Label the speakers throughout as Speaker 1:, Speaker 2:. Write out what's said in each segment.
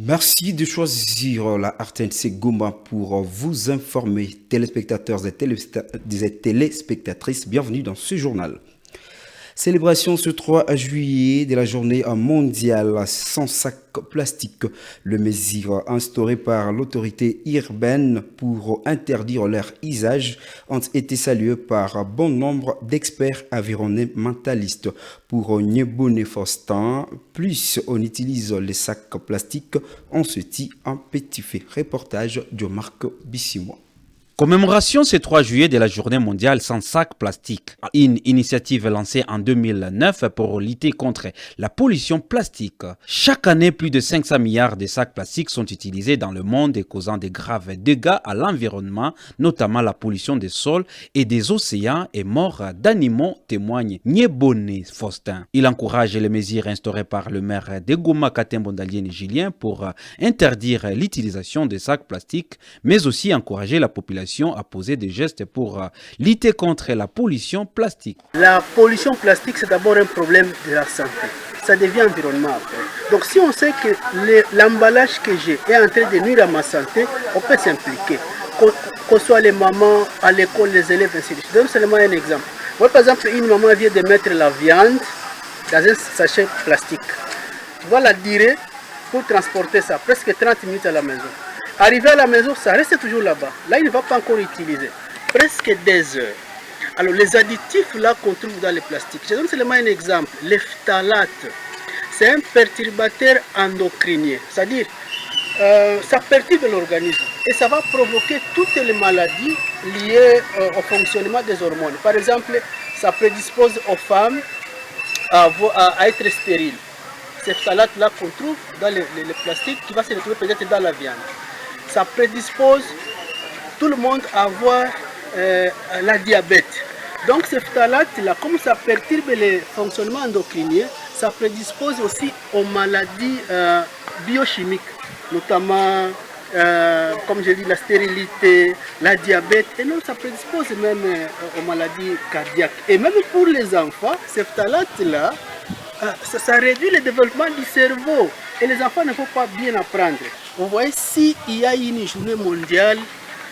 Speaker 1: Merci de choisir la RTNC Goma pour vous informer, téléspectateurs et téléspectatrices. Bienvenue dans ce journal. Célébration ce 3 juillet de la journée mondiale sans sac plastique. Le mesure instauré par l'autorité urbaine pour interdire leur usage ont été salués par bon nombre d'experts environnementalistes. Pour Nyebone Faustin, plus on utilise les sacs plastiques, on se tire un petit fait. Reportage de Marc Bissimo.
Speaker 2: Commémoration ce 3 juillet de la journée mondiale sans sac plastique. Une initiative lancée en 2009 pour lutter contre la pollution plastique. Chaque année, plus de 500 milliards de sacs plastiques sont utilisés dans le monde et causant de graves dégâts à l'environnement, notamment la pollution des sols et des océans et mort d'animaux, témoigne Nyebone Faustin. Il encourage les mesures instaurées par le maire de Goma Katembondalien Julien pour interdire l'utilisation des sacs plastiques, mais aussi encourager la population à poser des gestes pour lutter contre la pollution plastique.
Speaker 3: La pollution plastique, c'est d'abord un problème de la santé. Ça devient environnement après. Donc si on sait que l'emballage que j'ai est en train de nuire à ma santé, on peut s'impliquer. Qu'on soit les mamans, à l'école, les élèves, ainsi de suite. Je donne seulement un exemple. Moi, par exemple, une maman vient de mettre la viande dans un sachet plastique. Tu vois la durée pour transporter ça, presque 30 minutes à la maison. Arrivé à la maison, ça reste toujours là-bas. Là, il ne va pas encore utiliser. Presque des heures. Alors, les additifs là qu'on trouve dans les plastiques, je donne seulement un exemple. Les phtalates, c'est un perturbateur endocrinien. C'est-à-dire, ça perturbe l'organisme. Et ça va provoquer toutes les maladies liées au fonctionnement des hormones. Par exemple, ça prédispose aux femmes à être stériles. Ces phtalates-là qu'on trouve dans les plastiques, qui va se retrouver peut-être dans la viande. Ça prédispose tout le monde à avoir la diabète. Donc ces phtalates-là, comme ça perturbe le fonctionnement endocrinien, ça prédispose aussi aux maladies biochimiques, notamment, comme je dis, la stérilité, la diabète, et non, ça prédispose même aux maladies cardiaques. Et même pour les enfants, ces phtalates-là, ça réduit le développement du cerveau. Et les enfants ne faut pas bien apprendre. Vous voyez, s'il y a une journée mondiale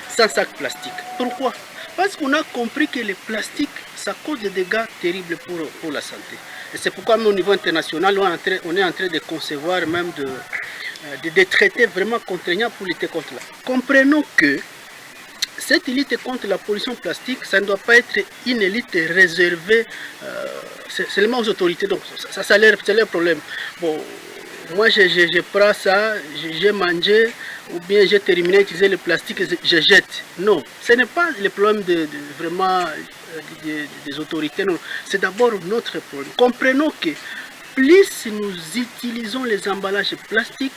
Speaker 3: sans sac plastique. Pourquoi? Parce qu'on a compris que le plastique, ça cause des dégâts terribles pour la santé. Et c'est pourquoi même au niveau international, on est en train de concevoir même des traités vraiment contraignants pour lutter contre ça. Comprenons que cette lutte contre la pollution plastique, ça ne doit pas être une lutte réservée seulement aux autorités. Donc c'est leur problème. Bon, moi je prends ça, j'ai mangé, ou bien j'ai terminé d'utiliser le plastique, je jette. Non, ce n'est pas le problème vraiment des autorités, non. C'est d'abord notre problème. Comprenons que plus nous utilisons les emballages plastiques,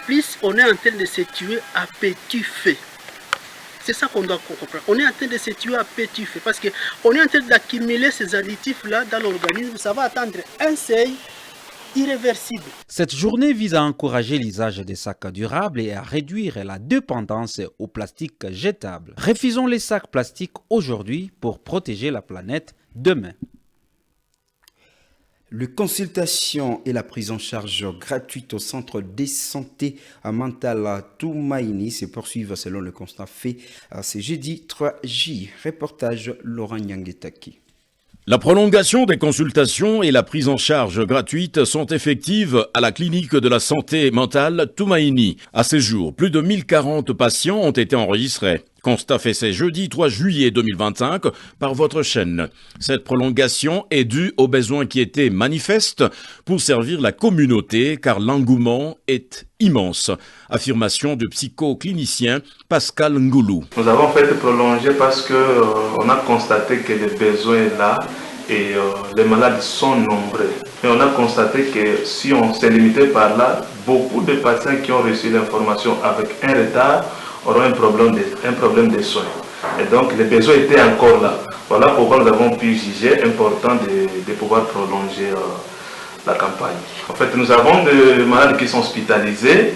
Speaker 3: plus on est en train de se tuer à petit feu. C'est ça qu'on doit comprendre. On est en train de se tuer à petit feu parce qu'on est en train d'accumuler ces additifs-là dans l'organisme. Ça va atteindre un seuil irréversible.
Speaker 2: Cette journée vise à encourager l'usage des sacs durables et à réduire la dépendance au plastique jetable. Refusons les sacs plastiques aujourd'hui pour protéger la planète demain.
Speaker 1: La consultation et la prise en charge gratuite au centre de santé mentale à Toumaïni se poursuivent selon le constat fait ce jeudi 3 juillet. Reportage Laurent Nyangetaki.
Speaker 4: La prolongation des consultations et la prise en charge gratuite sont effectives à la clinique de la santé mentale Toumaïni. À ce jour, plus de 1040 patients ont été enregistrés. Constat fait ce jeudi 3 juillet 2025 par votre chaîne. Cette prolongation est due aux besoins qui étaient manifestes pour servir la communauté car l'engouement est immense. Affirmation du psychoclinicien Pascal Ngoulou.
Speaker 5: Nous avons fait prolonger parce qu'on a constaté que le besoin est là et les malades sont nombreux. Mais on a constaté que si on s'est limité par là, beaucoup de patients qui ont reçu l'information avec un retard auront un problème de soins. Et donc les besoins étaient encore là. Voilà pourquoi nous avons pu juger important de pouvoir prolonger la campagne. En fait, nous avons des malades qui sont hospitalisés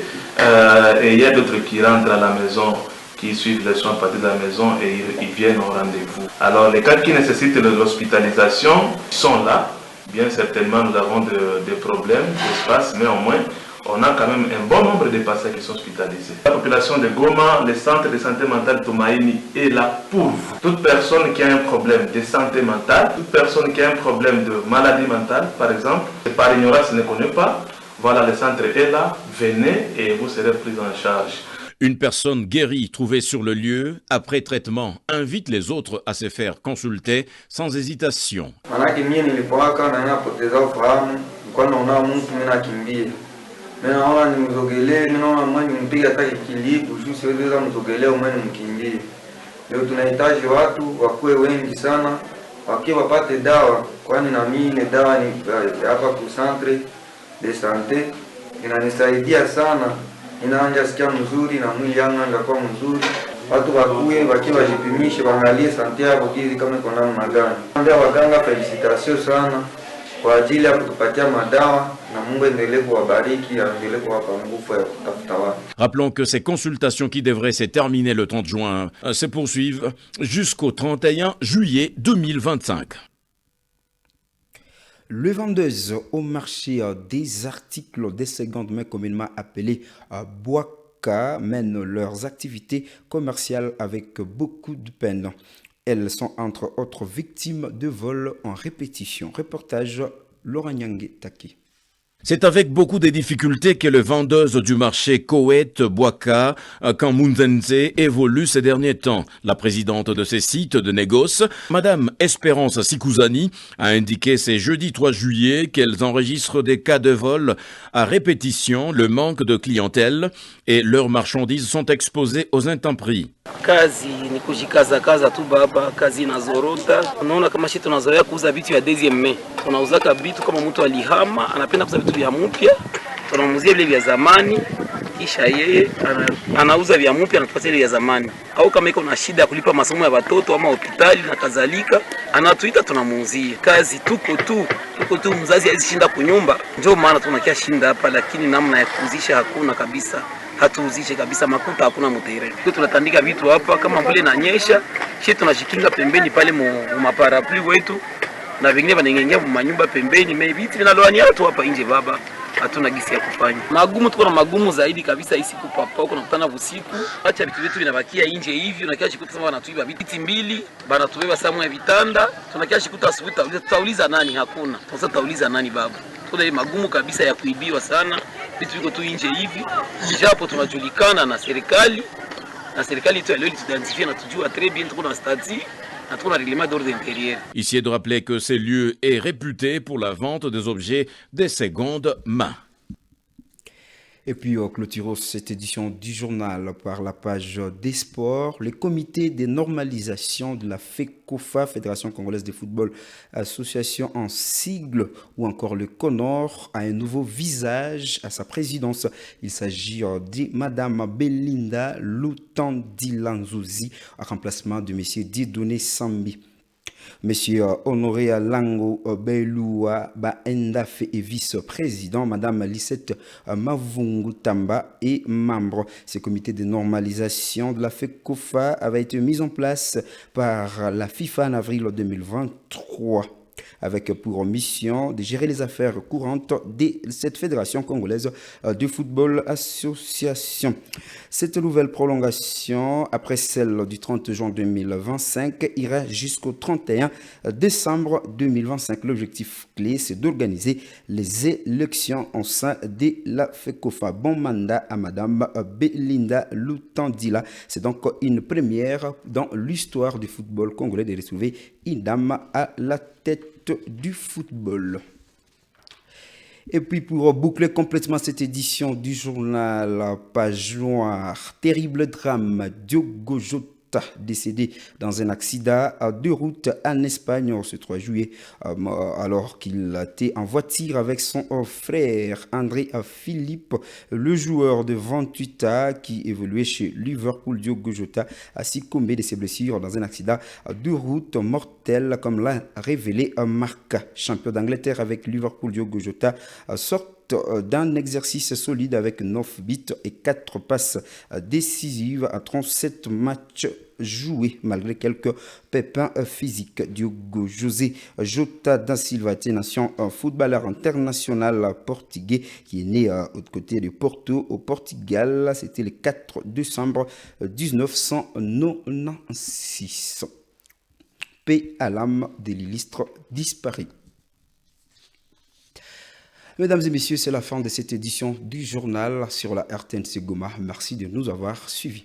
Speaker 5: et il y a d'autres qui rentrent à la maison, qui suivent les soins à partir de la maison et ils viennent au rendez-vous. Alors les cas qui nécessitent l'hospitalisation sont là. Bien certainement, nous avons des problèmes d'espace, mais au moins, on a quand même un bon nombre de patients qui sont hospitalisés. La population de Goma, le centre de santé mentale Tumaini est là pour vous. Toute personne qui a un problème de santé mentale, toute personne qui a un problème de maladie mentale, par exemple, par ignorance ne connaît pas, voilà, le centre est là, venez et vous serez pris en charge.
Speaker 4: Une personne guérie trouvée sur le lieu, après traitement, invite les autres à se faire consulter sans hésitation.
Speaker 6: Mimi naona nimzogelee, mimi naona mimi nimpiga hata kilipu, siwezi mzogelea umani mkimbie. Leo tunahitaji watu wakuwe wengi sana, wakiwa wapate dawa, kwani na mimi ile dawa ni hapa ku centre de santé inanisaidia sana. Inaanza sikia mzuri na mwili yangu ndakuwa mzuri. Watu wakuwe wakiwa wajipimishe, waangalie santé yao kizi kama iko namna gani. Ndio waganga, felicitations sana kwa ajili ya kutupatia madawa.
Speaker 4: Rappelons que ces consultations qui devraient se terminer le 30 juin se poursuivent jusqu'au 31 juillet 2025.
Speaker 1: Les vendeuses au marché des articles de seconde main communément appelés Boaka mènent leurs activités commerciales avec beaucoup de peine. Elles sont entre autres victimes de vols en répétition. Reportage Laurent Nyangue Taki.
Speaker 4: C'est avec beaucoup de difficultés que les vendeuses du marché Koweït Boaka Kamunzenze évoluent ces derniers temps. La présidente de ces sites de négoce, Madame Espérance Sikouzani, a indiqué ce jeudi 3 juillet qu'elles enregistrent des cas de vol à répétition, le manque de clientèle et leurs marchandises sont exposées aux intempéries.
Speaker 7: Kazi ni kujikaza tu baba, kazi nazorota. Unaona kama sisi tunazoea kuuza vitu ya deuxième main. Tunauzaka vitu kama mtu alihama, anapenda kuuza vitu vya mpya. Tunamuzia vile vya zamani, kisha yeye anauza vya mpya na tupatia vya zamani. Au kama iko na shida ya kulipa masomo ya watoto ama hospitali na kadhalika, anatuita tunamuuzia. Kazi tuko tu mzazi hawezi shinda kunyumba. Ndio maana tunakia shinda hapa, lakini namna ya kuuzisha hakuna kabisa. Hatuuzishe kabisa, makuta hakuna mutere. Tunatandika vitu hapa kama vile nanyesha, sisi tunashikinga pembeni pale mu maparapli wetu na vingine vanengengea mu manyumba pembeni, maybe vitu vinaloani watu hapa nje baba. Hatuna gisi ya kufanya. Magumu tuko na magumu zaidi kabisa hii siku papa huko nakutana usiku. Acha vitu vyetu vinabakia nje hivi, unakia shikuta sema wanatuiba viti mbili, bana tubeba samu ya vitanda, tunakia shikuta asubuhi tutauliza nani hakuna. Sasa tutauliza nani baba? Tuna magumu kabisa ya kuibiwa sana. Vitu viko tu nje hivi. Japo tunajulikana na serikali tu leo identifier na tujua très bien tuko na stati.
Speaker 4: Ici est de rappeler que ce lieu est réputé pour la vente des objets de seconde main.
Speaker 1: Et puis, clôturons cette édition du journal par la page des sports. Le comité de normalisation de la FECOFA, Fédération Congolaise de Football, association en sigle, ou encore le CONOR, a un nouveau visage à sa présidence. Il s'agit de Madame Belinda Lutandilanzuzi, en remplacement de Monsieur Dieudonné Sambi. Monsieur Honoré Lango Beloua Baendafe est vice-président. Madame Lisette Mavungutamba est membre. Ce comité de normalisation de la FECOFA avait été mis en place par la FIFA en avril 2023. Avec pour mission de gérer les affaires courantes de cette fédération congolaise de football association. Cette nouvelle prolongation, après celle du 30 juin 2025, ira jusqu'au 31 décembre 2025. L'objectif clé, c'est d'organiser les élections au sein de la FECOFA. Bon mandat à Madame Belinda Lutandila. C'est donc une première dans l'histoire du football congolais de retrouver une dame à la tête du football. Et puis pour boucler complètement cette édition du journal, page noire, terrible drame, Diogo Jota décédé dans un accident de route en Espagne ce 3 juillet alors qu'il était en voiture avec son frère André Philippe. Le joueur de 28 ans qui évoluait chez Liverpool, Diogo Jota, a succombé de ses blessures dans un accident de route mortel, comme l'a révélé Marca. Champion d'Angleterre avec Liverpool, Diogo Jota sort d'un exercice solide avec 9 buts et 4 passes décisives à 37 matchs joués malgré quelques pépins physiques. Diogo José Jota da Silva est un footballeur international portugais qui est né au côté de Porto au Portugal. C'était le 4 décembre 1996. Paix à l'âme de l'illustre disparu. Mesdames et messieurs, c'est la fin de cette édition du journal sur la RTNC Goma. Merci de nous avoir suivis.